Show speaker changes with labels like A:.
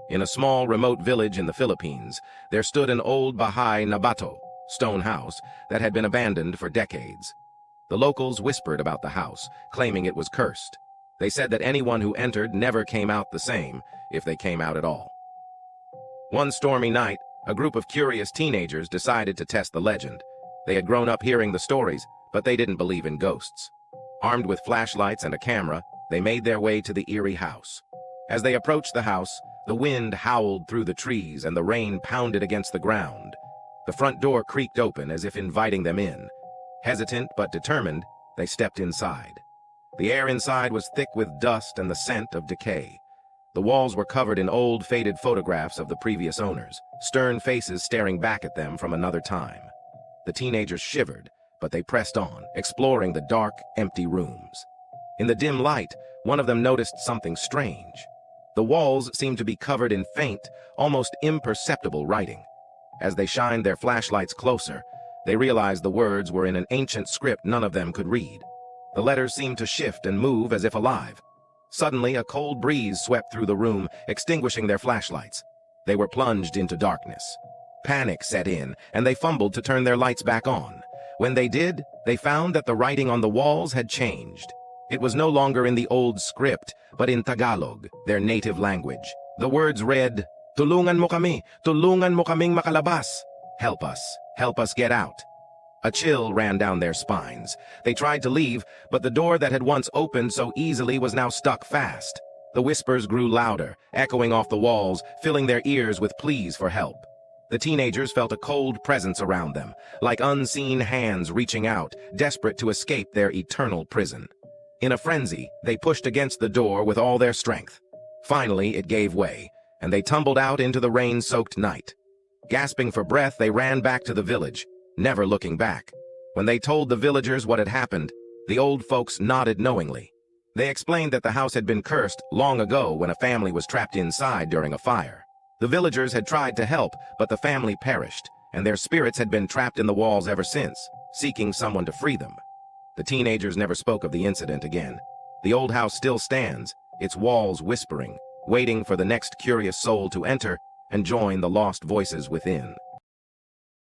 A: In a small, remote village in the Philippines, there stood an old Bahay na Bato stone house that had been abandoned for decades. The locals whispered about the house, claiming it was cursed. They said that anyone who entered never came out the same, if they came out at all. One stormy night, a group of curious teenagers decided to test the legend. They had grown up hearing the stories, but they didn't believe in ghosts. Armed with flashlights and a camera, they made their way to the eerie house. As they approached the house, the wind howled through the trees and the rain pounded against the ground. The front door creaked open as if inviting them in. Hesitant but determined, they stepped inside. The air inside was thick with dust and the scent of decay. The walls were covered in old, faded photographs of the previous owners, stern faces staring back at them from another time. The teenagers shivered, but they pressed on, exploring the dark, empty rooms. In the dim light, one of them noticed something strange. The walls seemed to be covered in faint, almost imperceptible writing. As they shined their flashlights closer, they realized the words were in an ancient script none of them could read. The letters seemed to shift and move as if alive. Suddenly, a cold breeze swept through the room, extinguishing their flashlights. They were plunged into darkness. Panic set in, and they fumbled to turn their lights back on. When they did, they found that the writing on the walls had changed. It was no longer in the old script, but in Tagalog, their native language. The words read, "Tulungan mo kaming makalabas. Help us get out." A chill ran down their spines. They tried to leave, but the door that had once opened so easily was now stuck fast. The whispers grew louder, echoing off the walls, filling their ears with pleas for help. The teenagers felt a cold presence around them, like unseen hands reaching out, desperate to escape their eternal prison. In a frenzy, they pushed against the door with all their strength. Finally, it gave way, and they tumbled out into the rain-soaked night. Gasping for breath, they ran back to the village, never looking back. When they told the villagers what had happened, the old folks nodded knowingly. They explained that the house had been cursed long ago when a family was trapped inside during a fire. The villagers had tried to help, but the family perished, and their spirits had been trapped in the walls ever since, seeking someone to free them. The teenagers never spoke of the incident again. The old house still stands, its walls whispering, waiting for the next curious soul to enter and join the lost voices within.